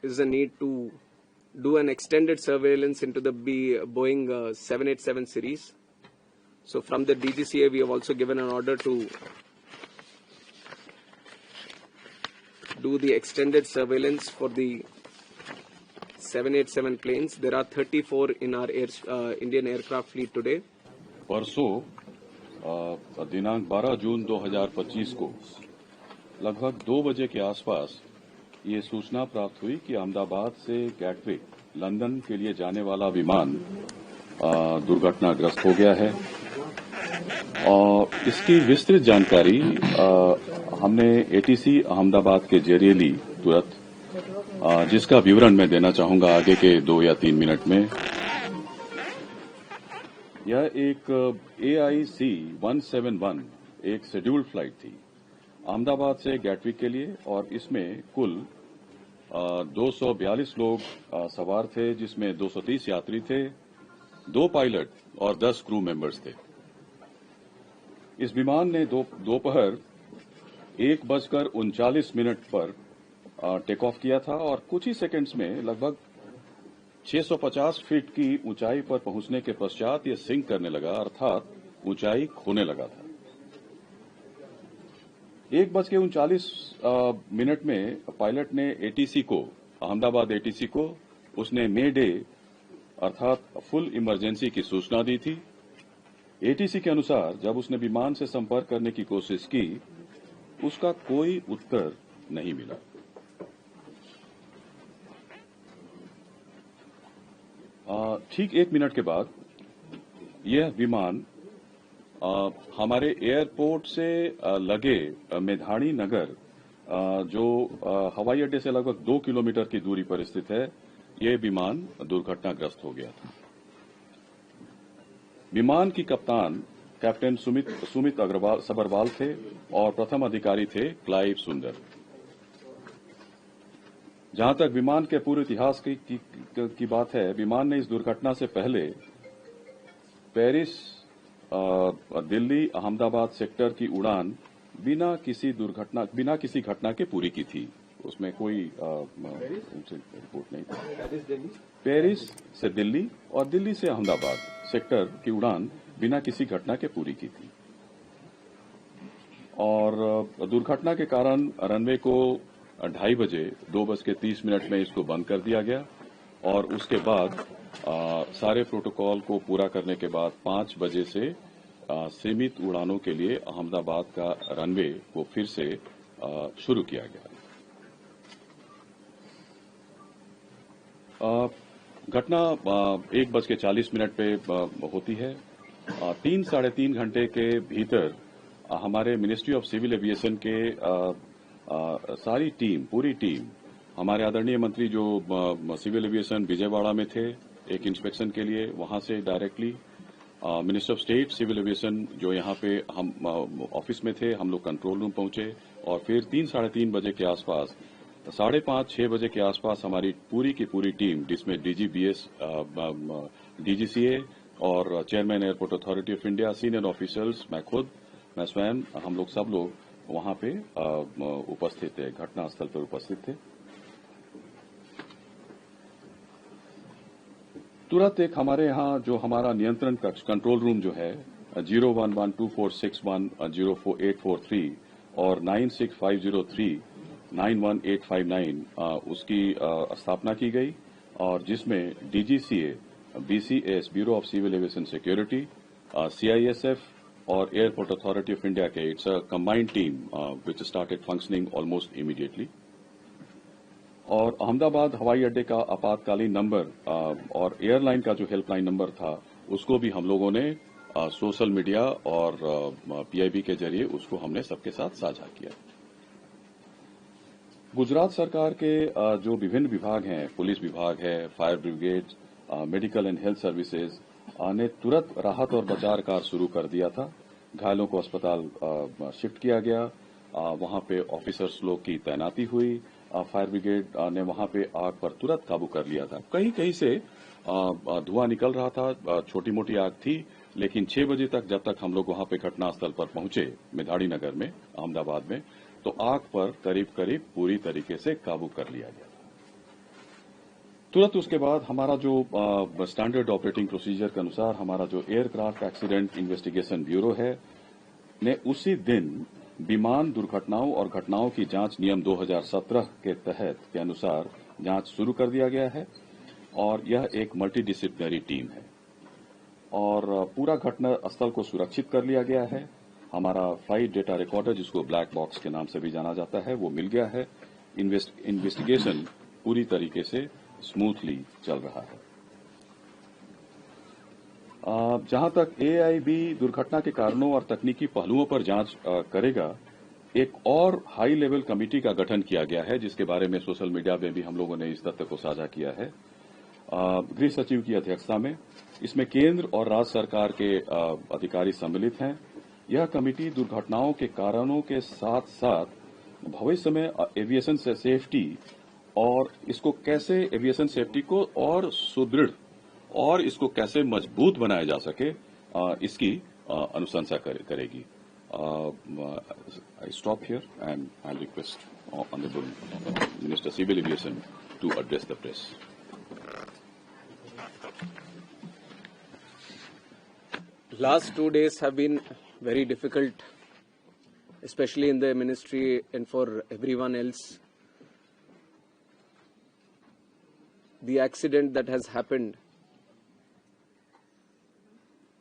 is a need to do an extended surveillance into the Boeing 787 series. So from the DGCA, we have also given an order to do the extended surveillance for the 787 planes. There are 34 in our Indian aircraft fleet today. परसों दिनांक 12 जून 2025 को लगभग 2 बजे के आसपास ये सूचना प्राप्त हुई कि अहमदाबाद से गैटविक लंदन के लिए जाने वाला विमान दुर्घटनाग्रस्त हो गया है। और इसकी विस्तृत जानकारी हमने एटीसी अहमदाबाद के जरिए ली तुरंत, जिसका विवरण मैं देना चाहूंगा आगे के 2 या 3 मिनट में। यह एक AIC 171 एक शेड्यूल्ड फ्लाइट थी अहमदाबाद से गैटविक के लिए, और इसमें कुल 242 लोग सवार थे, जिसमें 230 यात्री थे, 2 पायलट और 10 क्रू मेंबर्स थे। इस विमान ने दोपहर 1:39 पर टेक ऑफ किया था और कुछ ही सेकंड्स में लगभग 650 फीट की ऊंचाई पर पहुंचने के पश्चात यह सिंक करने लगा, अर्थात ऊंचाई खोने लगा था। 1:39 में पायलट ने अहमदाबाद एटीसी को उसने मे डे अर्थात फुल इमरजेंसी की सूचना दी थी। एटीसी के अनुसार जब उसने विमान से संपर्क करने की कोशिश की, उसका कोई उत्तर नहीं मिला। ठीक 1 मिनट के बाद यह विमान हमारे एयरपोर्ट से लगे मेधाणी नगर, जो हवाई अड्डे से लगभग 2 किलोमीटर की दूरी पर स्थित है, यह विमान दुर्घटनाग्रस्त हो गया था। विमान की कप्तान कैप्टन सुमित सबरवाल थे और प्रथम अधिकारी थे क्लाइव सुंदर। जहां तक विमान के पूरे इतिहास की बात है, विमान ने इस दुर्घटना से पहले पेरिस दिल्ली अहमदाबाद सेक्टर की उड़ान बिना किसी घटना के पूरी की थी। उसमें कोई रिपोर्ट नहीं था। पेरिस से दिल्ली और दिल्ली से अहमदाबाद सेक्टर की उड़ान बिना किसी घटना के पूरी की थी। और दुर्घटना के कारण रनवे को 2:30 बजे 2:30 में इसको बंद कर दिया गया, और उसके बाद सारे प्रोटोकॉल को पूरा करने के बाद 5 बजे से सीमित उड़ानों के लिए अहमदाबाद का रनवे को फिर से शुरू किया गया। घटना 1:40 पे होती है। 3-3.5 घंटे के भीतर हमारे मिनिस्ट्री ऑफ सिविल एविएशन के पूरी टीम, हमारे आदरणीय मंत्री जो सिविल एविएशन विजयवाड़ा में थे एक इंस्पेक्शन के लिए, वहां से directly minister of state civil aviation जो यहाँ पे हम ऑफिस में थे, हम लोग कंट्रोल रूम पहुंचे, और फिर 3-3.5 बजे के आसपास 5:30-6 बजे के आसपास हमारी पूरी की पूरी टीम, जिसमें DGBS, DGCA और chairman airport authority of India, senior officers, मैं स्वयं, हम लोग सब लोग वहां पे उपस्थित थे, घटनास्थल पर उपस्थित थे। तुरंत एक हमारे यहाँ जो हमारा नियंत्रण कक्ष कंट्रोल रूम जो है 0112461 और 9650391859 उसकी स्थापना की गई, और जिसमें DGCA, BCS bureau of civil aviation security, CISF और एयरपोर्ट अथॉरिटी ऑफ इंडिया के it's a combined team which started functioning almost immediately. और अहमदाबाद हवाई अड्डे का आपातकालीन नंबर और एयरलाइन का जो हेल्पलाइन नंबर था, उसको भी हम लोगों ने सोशल मीडिया और PIB के जरिए उसको हमने सबके साथ साझा किया। गुजरात सरकार के जो विभिन्न विभाग हैं, पुलिस विभाग है, fire brigade, medical and health services ने तुरंत राहत और बचाव कार्य शुरू कर दिया था। घायलों को अस्पताल शिफ्ट किया गया, वहां पे ऑफिसर्स लोग की तैनाती हुई, फायर ब्रिगेड ने वहां पे आग पर तुरंत काबू कर लिया था। कहीं कहीं से धुआं निकल रहा था, छोटी मोटी आग थी, लेकिन 6 बजे तक जब तक हम लोग वहां पे घटनास्थल पर पहुंचे मेधाड़ी नगर में अहमदाबाद में, तो आग पर करीब करीब पूरी तरीके से काबू कर लिया गया। तुरंत उसके बाद हमारा जो स्टैंडर्ड ऑपरेटिंग प्रोसीजर के अनुसार हमारा जो एयरक्राफ्ट एक्सीडेंट इन्वेस्टिगेशन ब्यूरो है ने उसी दिन विमान दुर्घटनाओं और घटनाओं की जांच नियम 2017 के तहत के अनुसार जांच शुरू कर दिया गया है और यह एक मल्टीडिसिप्लिनरी टीम है और पूरा घटना स्थल को सुरक्षित कर लिया गया है। हमारा फ्लाइट डेटा रिकॉर्डर, जिसको ब्लैक बॉक्स के नाम से भी जाना जाता है, वो मिल गया है। इन्वेस्टिगेशन पूरी तरीके से स्मूथली चल रहा है। जहां तक AAIB दुर्घटना के कारणों और तकनीकी पहलुओं पर जांच करेगा, एक और हाई लेवल कमेटी का गठन किया गया है, जिसके बारे में सोशल मीडिया में भी हम लोगों ने इस तथ्य को साझा किया है। गृह सचिव की अध्यक्षता में इसमें केंद्र और राज्य सरकार के अधिकारी सम्मिलित हैं। यह कमेटी दुर्घटनाओं के कारणों के साथ साथ भविष्य में एविएशन सेफ्टी और इसको कैसे एविएशन सेफ्टी को और सुदृढ़ और इसको कैसे मजबूत बनाया जा सके, इसकी अनुशंसा करेगी। I stop here and I'll request Honorable Minister Civil Aviation to address the press. Last 2 days have been very difficult, especially in the ministry and for everyone else. The accident that has happened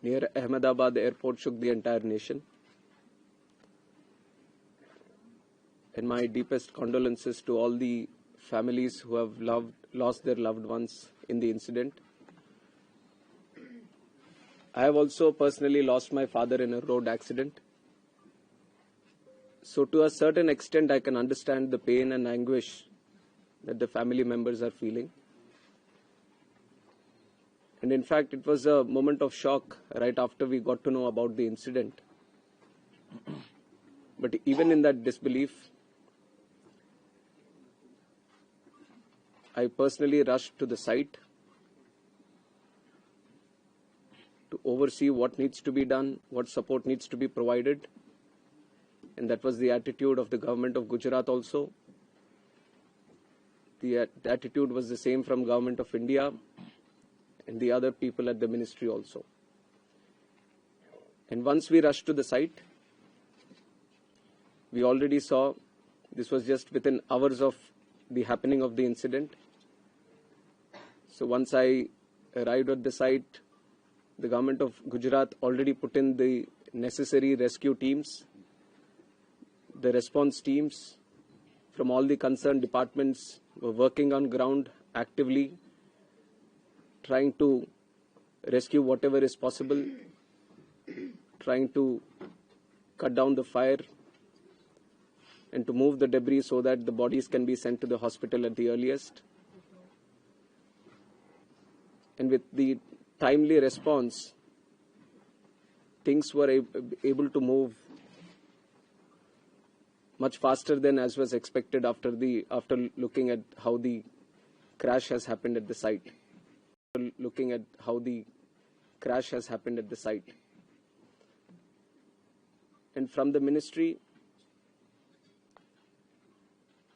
near Ahmedabad airport shook the entire nation. And my deepest condolences to all the families who have lost their loved ones in the incident. I have also personally lost my father in a road accident. So to a certain extent, I can understand the pain and anguish that the family members are feeling. And in fact, it was a moment of shock right after we got to know about the incident. But even in that disbelief, I personally rushed to the site to oversee what needs to be done, what support needs to be provided. And that was the attitude of the government of Gujarat also. The attitude was the same from government of India and the other people at the ministry also. And once we rushed to the site, we already saw, this was just within hours of the happening of the incident. So once I arrived at the site, the government of Gujarat already put in the necessary rescue teams. The response teams from all the concerned departments were working on ground actively, trying to rescue whatever is possible, trying to cut down the fire and to move the debris so that the bodies can be sent to the hospital at the earliest. And with the timely response, things were able to move much faster than as was expected after looking at how the crash has happened at the site. And from the ministry,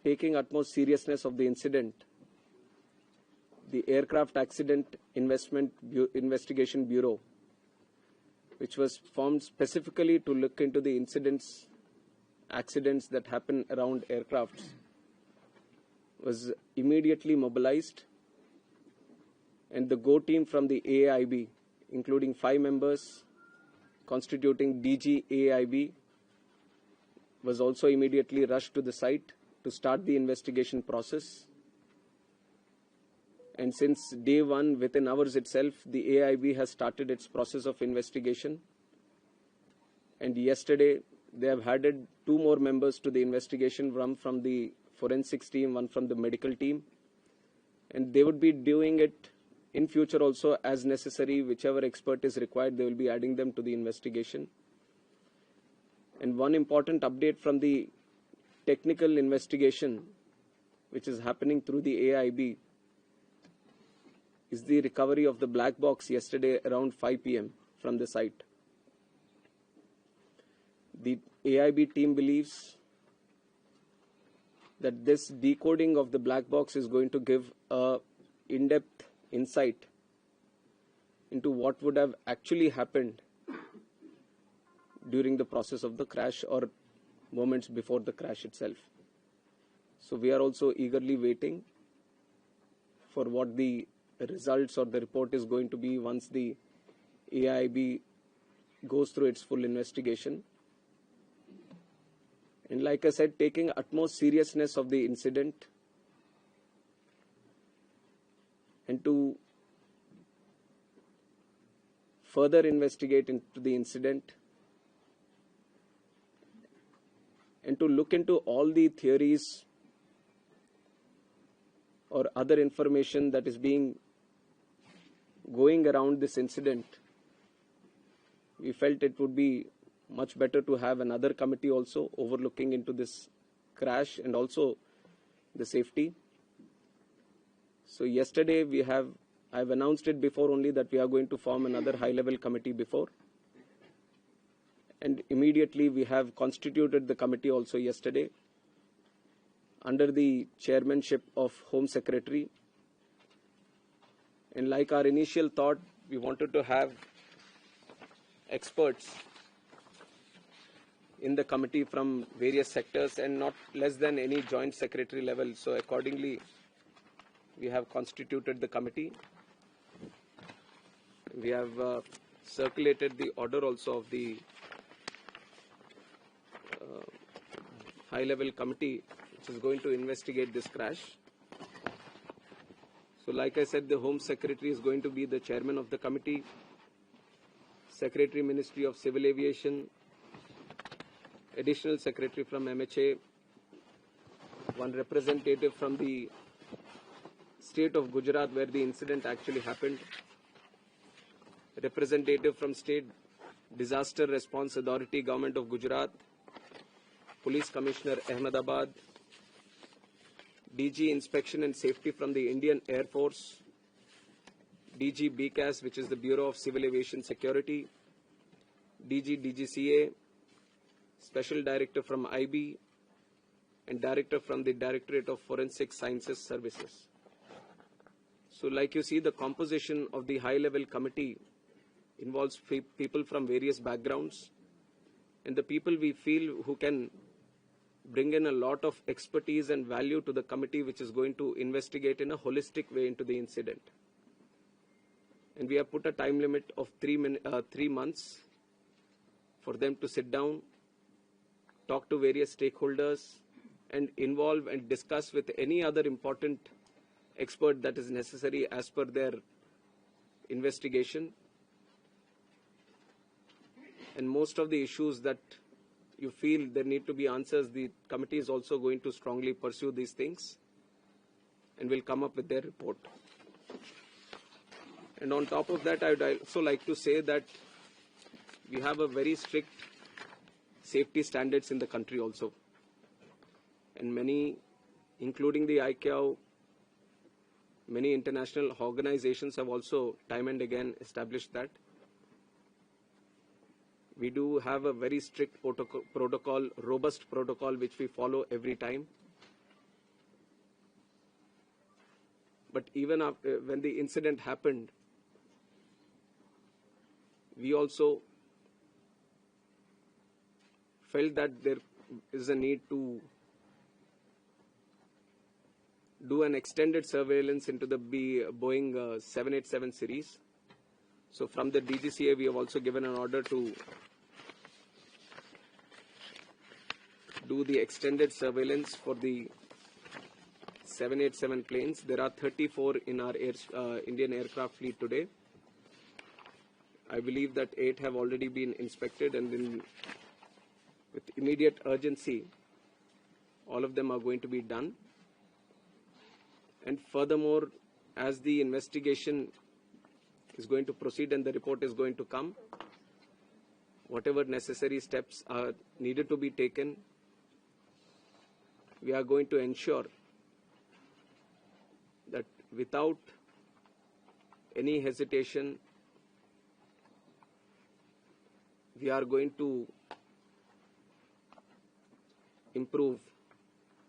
taking utmost seriousness of the incident, the Aircraft Accident Investigation Bureau, which was formed specifically to look into the accidents that happen around aircrafts, was immediately mobilized, and the GO team from the AAIB, including 5 members constituting DG AAIB, was also immediately rushed to the site to start the investigation process. And since day one, within hours itself, the AAIB has started its process of investigation. And yesterday, they have added 2 more members to the investigation, one from the forensics team, one from the medical team. And they would be doing it in future also as necessary. Whichever expert is required, they will be adding them to the investigation. And one important update from the technical investigation, which is happening through the AAIB, is the recovery of the black box yesterday around 5 p.m. from the site. The AAIB team believes that this decoding of the black box is going to give a in-depth insight into what would have actually happened during the process of the crash or moments before the crash itself. So we are also eagerly waiting for what the results or the report is going to be once the AAIB goes through its full investigation. And like I said, taking utmost seriousness of the incident and to further investigate into the incident and to look into all the theories or other information that is going around this incident. We felt it would be much better to have another committee also overlooking into this crash and also the safety. So yesterday I've announced it before only that we are going to form another high-level committee before. And immediately we have constituted the committee also yesterday under the chairmanship of Home Secretary. And like our initial thought, we wanted to have experts in the committee from various sectors and not less than any joint secretary level. So accordingly, we have constituted the committee. We have circulated the order also of the high-level committee which is going to investigate this crash. So like I said, the Home Secretary is going to be the chairman of the committee, Secretary Ministry of Civil Aviation, Additional Secretary from MHA, one representative from the state of Gujarat where the incident actually happened, representative from State Disaster Response Authority, Government of Gujarat, Police Commissioner Ahmedabad, DG Inspection and Safety from the Indian Air Force, DG BCAS, which is the Bureau of Civil Aviation Security, DG DGCA, Special Director from IB, and Director from the Directorate of Forensic Sciences Services. So like you see, the composition of the high-level committee involves people from various backgrounds, and the people we feel who can bring in a lot of expertise and value to the committee which is going to investigate in a holistic way into the incident. And we have put a time limit of 3 months for them to sit down, talk to various stakeholders, and involve and discuss with any other important expert that is necessary as per their investigation. And most of the issues that you feel there need to be answers, the committee is also going to strongly pursue these things and will come up with their report. And on top of that, I would also like to say that we have a very strict safety standards in the country also. And many, including the ICAO, many international organizations have also time and again established that. We do have a very strict protocol, robust protocol, which we follow every time. But even after, when the incident happened, we also felt that there is a need to do an extended surveillance into the Boeing 787 series. So from the DGCA, we have also given an order to do the extended surveillance for the 787 planes. There are 34 in our Indian aircraft fleet today. I believe that 8 have already been inspected, and then with immediate urgency, all of them are going to be done. And furthermore, as the investigation is going to proceed and the report is going to come, whatever necessary steps are needed to be taken, we are going to ensure that without any hesitation, we are going to improve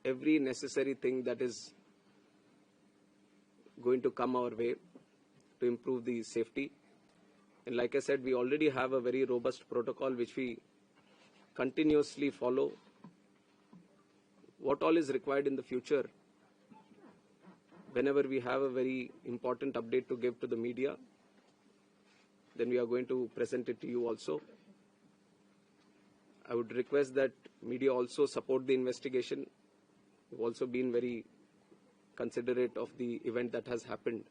every necessary thing that is going to come our way to improve the safety. And like I said, we already have a very robust protocol which we continuously follow. What all is required in the future, whenever we have a very important update to give to the media, then we are going to present it to you also. I would request that media also support the investigation. We've also been very considerate of the event that has happened.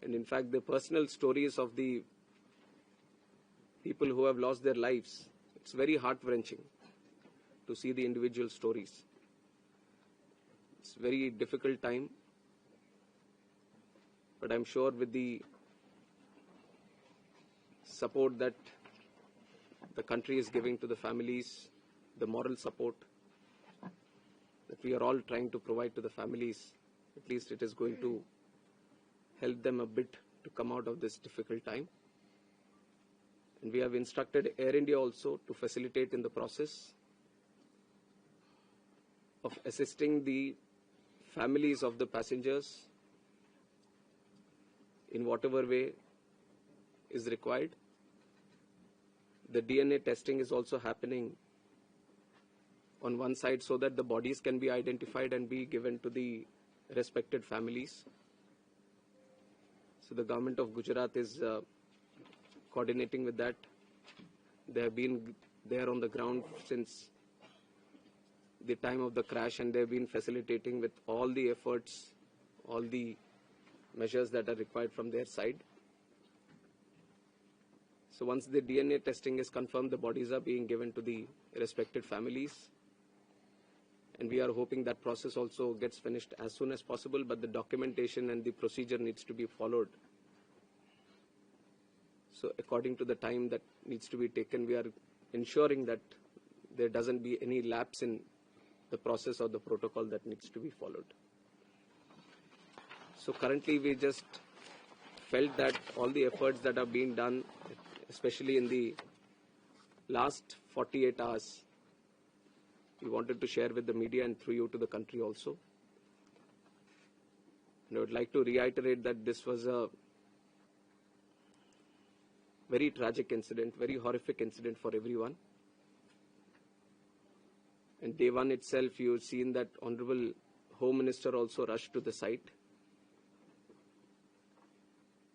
And in fact, the personal stories of the people who have lost their lives, it's very heart-wrenching to see the individual stories. It's a very difficult time, but I'm sure with the support that the country is giving to the families, the moral support that we are all trying to provide to the families, at least it is going to help them a bit to come out of this difficult time. And we have instructed Air India also to facilitate in the process of assisting the families of the passengers in whatever way is required. The DNA testing is also happening on one side so that the bodies can be identified and be given to the respected families. So the government of Gujarat is coordinating with that. They have been there on the ground since the time of the crash, and they have been facilitating with all the efforts, all the measures that are required from their side. So once the DNA testing is confirmed, the bodies are being given to the respected families. And we are hoping that process also gets finished as soon as possible, but the documentation and the procedure needs to be followed. So according to the time that needs to be taken, we are ensuring that there doesn't be any lapse in the process or the protocol that needs to be followed. So currently we just felt that all the efforts that are being done, especially in the last 48 hours, we wanted to share with the media and through you to the country also. And I would like to reiterate that this was a very tragic incident, very horrific incident for everyone. And day one itself, you've seen that Honorable Home Minister also rushed to the site,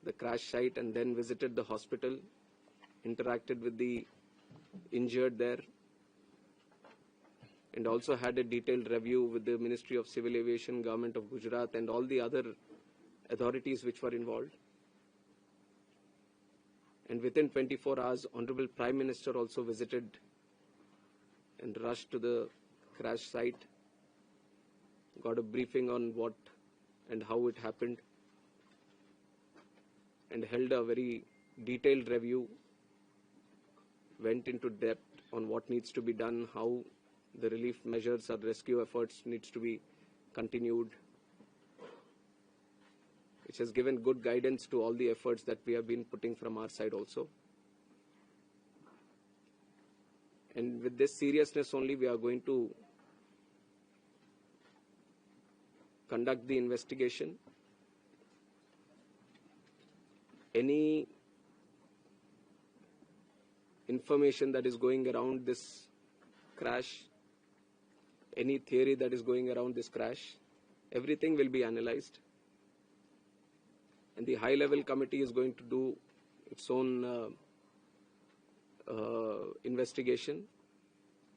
the crash site, and then visited the hospital, interacted with the injured there, and also had a detailed review with the Ministry of Civil Aviation, Government of Gujarat, and all the other authorities which were involved. And within 24 hours, Honorable Prime Minister also visited and rushed to the crash site, got a briefing on what and how it happened, and held a very detailed review, went into depth on what needs to be done, how the relief measures or rescue efforts needs to be continued, which has given good guidance to all the efforts that we have been putting from our side also. And with this seriousness only, we are going to conduct the investigation. Any information that is going around this crash, any theory that is going around this crash, everything will be analyzed. And the high-level committee is going to do its own investigation,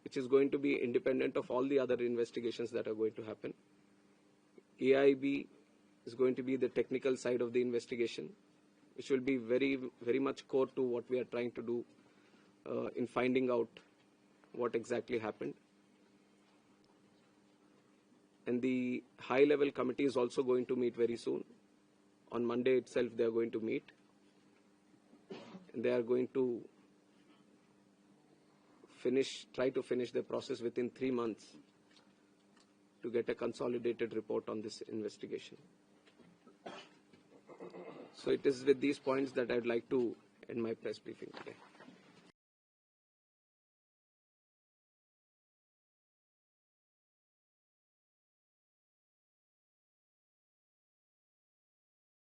which is going to be independent of all the other investigations that are going to happen. AAIB is going to be the technical side of the investigation, which will be very, very much core to what we are trying to do in finding out what exactly happened. And the high-level committee is also going to meet very soon. On Monday itself, they are going to meet. And they are going to try to finish the process within 3 months to get a consolidated report on this investigation. So it is with these points that I would like to end my press briefing today.